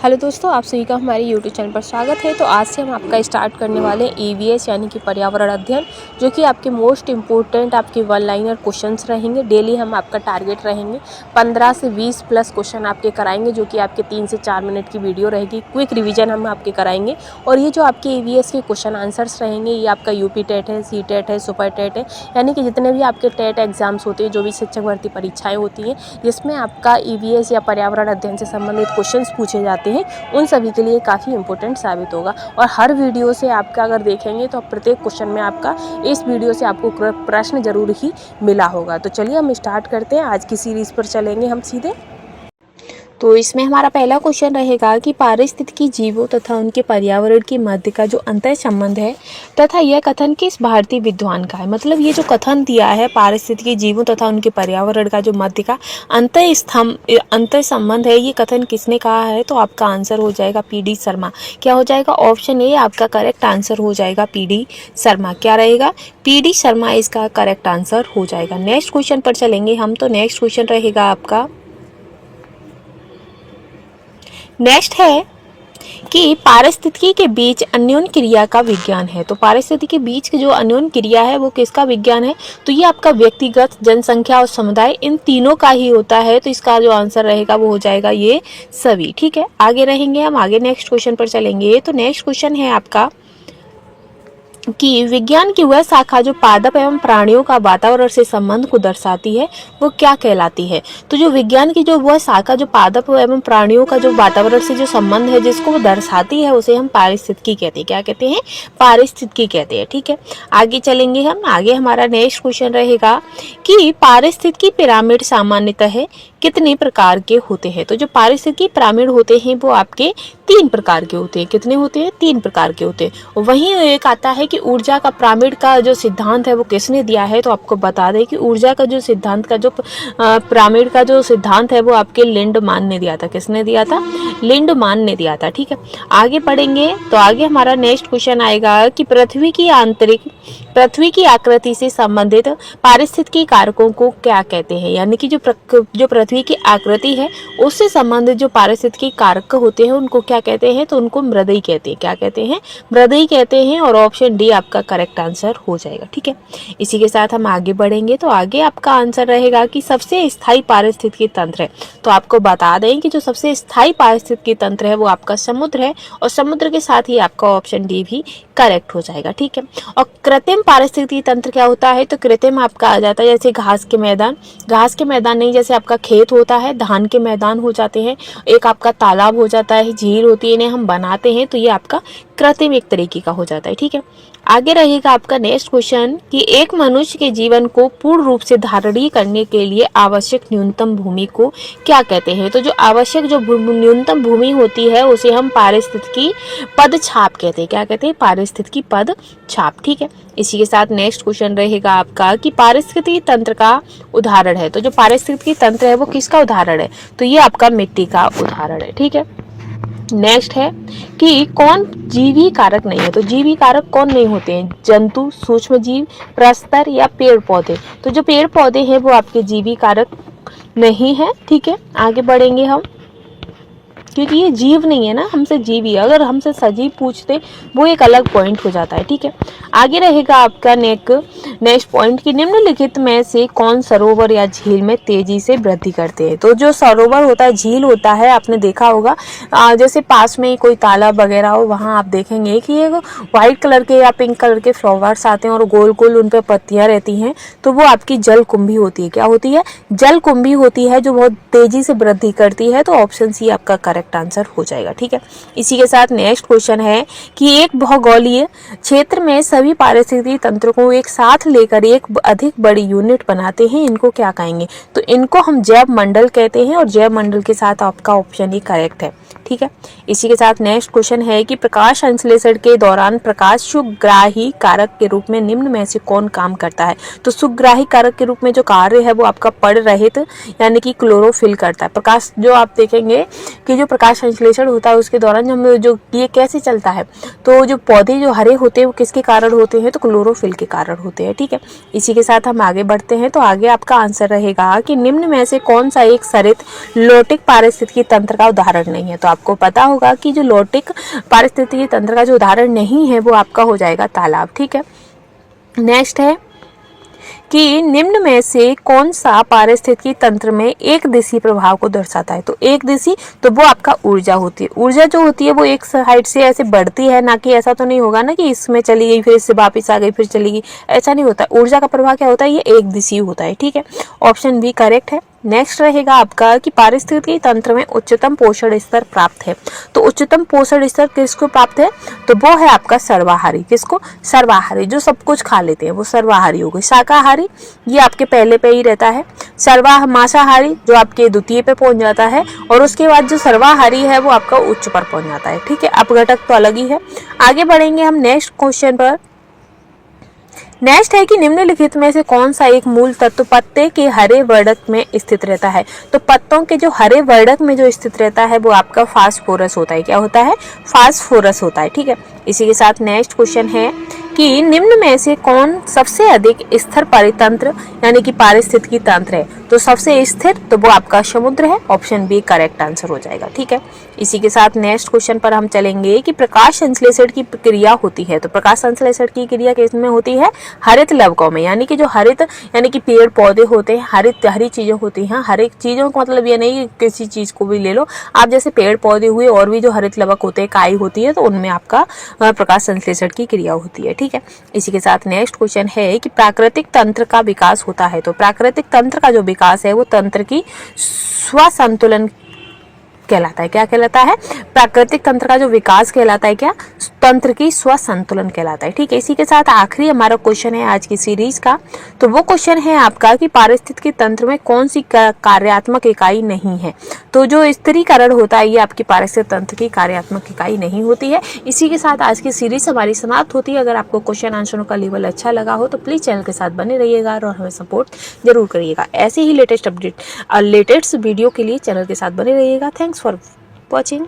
Hello दोस्तों, आप सभी का हमारे यूट्यूब चैनल पर स्वागत है। तो आज से हम आपका स्टार्ट करने वाले हैं ईवीएस यानी कि पर्यावरण अध्ययन, जो कि आपके मोस्ट इम्पोर्टेंट आपके वन लाइनर क्वेश्चंस रहेंगे। डेली हम आपका टारगेट रहेंगे 15 से 20 प्लस क्वेश्चन आपके कराएंगे, जो कि आपके 3 से 4 मिनट की वीडियो रहेगी। क्विक रिविजन हम आपके कराएंगे और ये जो आपके ईवीएस के क्वेश्चन आंसर्स रहेंगे, ये आपका यूपी टेट है, सी टेट है, सुपर टेट है, यानी कि जितने भी आपके टेट एग्जाम्स होते हैं, जो भी शिक्षक भर्ती परीक्षाएँ होती हैं, जिसमें आपका ईवीएस या पर्यावरण अध्ययन से संबंधित क्वेश्चन पूछे जाते हैं, उन सभी के लिए काफ़ी इंपॉर्टेंट साबित होगा। और हर वीडियो से आपका अगर देखेंगे तो प्रत्येक क्वेश्चन में आपका इस वीडियो से आपको प्रश्न जरूर ही मिला होगा। तो चलिए हम स्टार्ट करते हैं। आज की सीरीज़ पर चलेंगे हम सीधे। तो इसमें हमारा पहला क्वेश्चन रहेगा कि पारिस्थितिकी जीवों तथा उनके पर्यावरण के मध्य का जो अंतर संबंध है तथा यह कथन किस भारतीय विद्वान का है। मतलब ये जो कथन दिया है पारिस्थितिकी जीवों तथा उनके पर्यावरण का जो मध्य का अंतर संबंध है, ये कथन किसने कहा है। तो आपका आंसर हो जाएगा पीडी शर्मा। क्या हो जाएगा? ऑप्शन ए आपका करेक्ट आंसर हो जाएगा पीडी शर्मा। क्या रहेगा? पीडी शर्मा इसका करेक्ट आंसर हो जाएगा। नेक्स्ट क्वेश्चन पर चलेंगे हम। तो नेक्स्ट क्वेश्चन रहेगा आपका, नेक्स्ट है कि पारिस्थितिकी के बीच अन्योन्य क्रिया का विज्ञान है। तो पारिस्थितिकी के बीच की जो अन्योन्य क्रिया है वो किसका विज्ञान है। तो ये आपका व्यक्तिगत, जनसंख्या और समुदाय, इन तीनों का ही होता है। तो इसका जो आंसर रहेगा वो हो जाएगा ये सभी। ठीक है, आगे रहेंगे हम। आगे नेक्स्ट क्वेश्चन पर चलेंगे। तो नेक्स्ट क्वेश्चन है आपका कि विज्ञान की वह शाखा जो पादप एवं प्राणियों का वातावरण से संबंध को दर्शाती है वो क्या कहलाती है। तो जो विज्ञान की जो वह शाखा जो पादप एवं प्राणियों का जो वातावरण से जो संबंध है जिसको वो दर्शाती है, उसे हम पारिस्थितिकी कहते हैं। क्या कहते हैं? पारिस्थितिकी कहते हैं। ठीक है, आगे चलेंगे हम। आगे हमारा नेक्स्ट क्वेश्चन रहेगा कि पारिस्थितिकी पिरामिड सामान्यतः कितने प्रकार के होते हैं। तो जो पारिस्थितिकी पिरामिड होते हैं वो आपके 3 प्रकार के होते हैं। कितने होते हैं? 3 प्रकार के होते हैं। वहीं एक आता है कि ऊर्जा का पिरामिड का जो सिद्धांत है वो किसने दिया है। तो आपको बता दें कि ऊर्जा का जो सिद्धांत का जो पिरामिड का जो सिद्धांत है वो आपके लिंडमान ने दिया था। किसने दिया था? लिंडमान ने दिया था। ठीक है, आगे पढ़ेंगे। तो आगे हमारा नेक्स्ट क्वेश्चन आएगा कि पृथ्वी की आकृति से संबंधित पारिस्थितिकी कारकों को क्या कहते हैं। यानी कि जो पृथ्वी की आकृति है उससे संबंधित जो पारिस्थितिकी कारक होते हैं उनको क्या कहते हैं। तो उनको मृदई कहते हैं। क्या कहते हैं? मृदई कहते हैं। और ऑप्शन डी आपका करेक्ट आंसर हो जाएगा। ठीक है, इसी के साथ हम आगे बढ़ेंगे। तो आगे आपका आंसर रहेगा कि सबसे स्थायी पारिस्थितिकी तंत्र है। तो आपको बता दें कि जो सबसे स्थायी पारिस्थितिकी तंत्र है वो आपका समुद्र है, और समुद्र के साथ ही आपका ऑप्शन डी भी करेक्ट हो जाएगा। ठीक है, और कृत्रिम पारिस्थितिकी तंत्र क्या होता है। तो कृत्रिम आपका आ जाता है जैसे घास के मैदान नहीं, जैसे आपका खेत होता है, धान के मैदान हो जाते हैं, एक आपका तालाब हो जाता है, झील होती है, इन्हें हम बनाते हैं, तो ये आपका कृत्रिम एक तरीके का हो जाता है। ठीक है, आगे रहेगा आपका नेक्स्ट क्वेश्चन कि एक मनुष्य के जीवन को पूर्ण रूप से धारणीय करने के लिए आवश्यक न्यूनतम भूमि को क्या कहते हैं। तो जो आवश्यक जो न्यूनतम भूमि होती है उसे हम पारिस्थितिकी पद छाप कहते हैं। क्या कहते हैं? पारिस्थितिकी पद छाप। ठीक है, इसी के साथ नेक्स्ट क्वेश्चन रहेगा आपका कि पारिस्थितिकी तंत्र का उदाहरण है। तो जो पारिस्थितिकी तंत्र है वो किसका उदाहरण है। तो ये आपका मिट्टी का उदाहरण है। ठीक है, नेक्स्ट है कि कौन जीवी कारक नहीं है। तो जीवी कारक कौन नहीं होते हैं। जंतु, सूक्ष्म जीव, प्रस्तर या पेड़ पौधे। तो जो पेड़ पौधे हैं वो आपके जीवी कारक नहीं है। ठीक है, आगे बढ़ेंगे हम, क्योंकि ये जीव नहीं है ना, हमसे जीवी। अगर हमसे सजीव पूछते वो एक अलग पॉइंट हो जाता है। ठीक है, आगे रहेगा आपका नेक्स्ट पॉइंट कि निम्नलिखित में से कौन सरोवर या झील में तेजी से वृद्धि करते हैं। तो जो सरोवर होता है, झील होता है, आपने देखा होगा जैसे पास में कोई तालाब वगैरह हो, वहाँ आप देखेंगे कि एक व्हाइट कलर के या पिंक कलर के फ्लावर्स आते हैं और गोल गोल उन पर पत्तियां रहती हैं, तो वो आपकी जल कुंभी होती है। क्या होती है? जल कुंभी होती है, जो बहुत तेजी से वृद्धि करती है। तो ऑप्शन सी आपका करेक्ट आंसर हो जाएगा। ठीक है, इसी के साथ नेक्स्ट क्वेश्चन है कि एक भौगोलिक क्षेत्र में सभी पारिस्थितिकी तंत्रों को एक साथ लेकर एक अधिक बड़ी यूनिट बनाते हैं, इनको क्या कहेंगे। तो इनको हम जैव मंडल कहते हैं, और जैव मंडल के साथ आपका ऑप्शन ही करेक्ट है। ठीक है, इसी के साथ नेक्स्ट क्वेश्चन है कि प्रकाश संश्लेषण के दौरान प्रकाश सुग्राही कारक के रूप में निम्न में से कौन काम करता है। तो सुग्राही कारक के रूप में जो कार्य है वो आपका पड़ रहित यानी कि क्लोरोफिल करता है। प्रकाश जो आप देखेंगे कि जो प्रकाश संश्लेषण होता है उसके दौरान जो ये कैसे चलता है, तो जो पौधे जो हरे होते हैं वो किसके कारण होते हैं, तो क्लोरोफिल के कारण होते हैं। ठीक है, इसी के साथ हम आगे बढ़ते हैं। तो आगे आपका आंसर रहेगा कि निम्न में से कौन सा एक सरित लोटिक पारिस्थितिकी तंत्र का उदाहरण नहीं है। तो आपको पता होगा कि जो लोटिक पारिस्थितिकी तंत्र का जो उदाहरण नहीं है वो आपका हो जाएगा तालाब। ठीक है, नेक्स्ट है कि निम्न में से कौन सा पारिस्थितिकी तंत्र में एक दिशी प्रभाव को दर्शाता है। तो एक दिशी, तो वो आपका ऊर्जा होती है। ऊर्जा जो होती है वो एक साइड से ऐसे बढ़ती है, ना कि ऐसा तो नहीं होगा ना कि इसमें चली गई फिर इससे वापस आ गई फिर चली गई, ऐसा नहीं होता। ऊर्जा का प्रभाव क्या होता है, ये एक दिशी होता है। ठीक है, ऑप्शन बी करेक्ट है। नेक्स्ट रहेगा आपका कि पारिस्थितिकी तंत्र में उच्चतम पोषण स्तर प्राप्त है। तो उच्चतम पोषण स्तर किसको प्राप्त है, तो वो है आपका सर्वाहारी। किसको, सर्वाहारी, जो सब कुछ खा लेते हैं वो सर्वाहारी हो गए। शाकाहारी ये आपके पहले पे ही रहता है। मांसाहारी जो आपके द्वितीय पे पहुंच जाता है, और उसके बाद जो सर्वाहारी है वो आपका उच्च पर पहुंच जाता है। ठीक है, अपघटक तो अलग ही है। आगे बढ़ेंगे हम नेक्स्ट क्वेश्चन पर। नेक्स्ट है कि निम्नलिखित में से कौन सा एक मूल तत्व पत्ते के हरे वर्णक में स्थित रहता है। तो पत्तों के जो हरे वर्णक में जो स्थित रहता है वो आपका फास्फोरस होता है। क्या होता है, फास्फोरस होता है। ठीक है, इसी के साथ नेक्स्ट क्वेश्चन है कि निम्न में से कौन सबसे अधिक स्थिर परितंत्र यानी कि पारिस्थितिकी तंत्र है। तो सबसे स्थिर तो वो आपका समुद्र है। ऑप्शन बी करेक्ट आंसर हो जाएगा। ठीक है, इसी के साथ नेक्स्ट क्वेश्चन पर हम चलेंगे कि प्रकाश संश्लेषण की प्रक्रिया होती है। तो प्रकाश संश्लेषण की क्रिया किसमें होती है, हरित लवकों में, यानी कि जो हरित यानी कि पेड़ पौधे होते हैं, हरी चीजें होती हैं। हर एक चीजों का मतलब ये नहीं कि किसी चीज को भी ले लो आप, जैसे पेड़ पौधे हुए और भी जो हरित लवक होते हैं, काई होती है, तो उनमें आपका प्रकाश संश्लेषण की क्रिया होती है। ठीक है, इसी के साथ नेक्स्ट क्वेश्चन है कि प्राकृतिक तंत्र का विकास होता है। तो प्राकृतिक तंत्र का जो विकास है वो तंत्र की स्वसंतुलन कहलाता है। क्या कहलाता है, प्राकृतिक तंत्र का जो विकास कहलाता है क्या, तंत्र की स्वसंतुलन कहलाता है। ठीक है, इसी के साथ आखिरी हमारा क्वेश्चन है आज की सीरीज का। तो वो क्वेश्चन है आपका कि पारिस्थितिकी तंत्र में कौन सी कार्यात्मक इकाई नहीं है। तो जो स्थिरीकरण होता है ये आपकी पारिस्थितिक तंत्र की कार्यात्मक इकाई नहीं होती है। इसी के साथ आज की सीरीज हमारी समाप्त होती है। अगर आपको क्वेश्चन आंसरों का लेवल अच्छा लगा हो तो प्लीज चैनल के साथ बने रहिएगा और हमें सपोर्ट जरूर करिएगा। ऐसे ही लेटेस्ट वीडियो के लिए चैनल के साथ बने रहिएगा। Thanks for watching.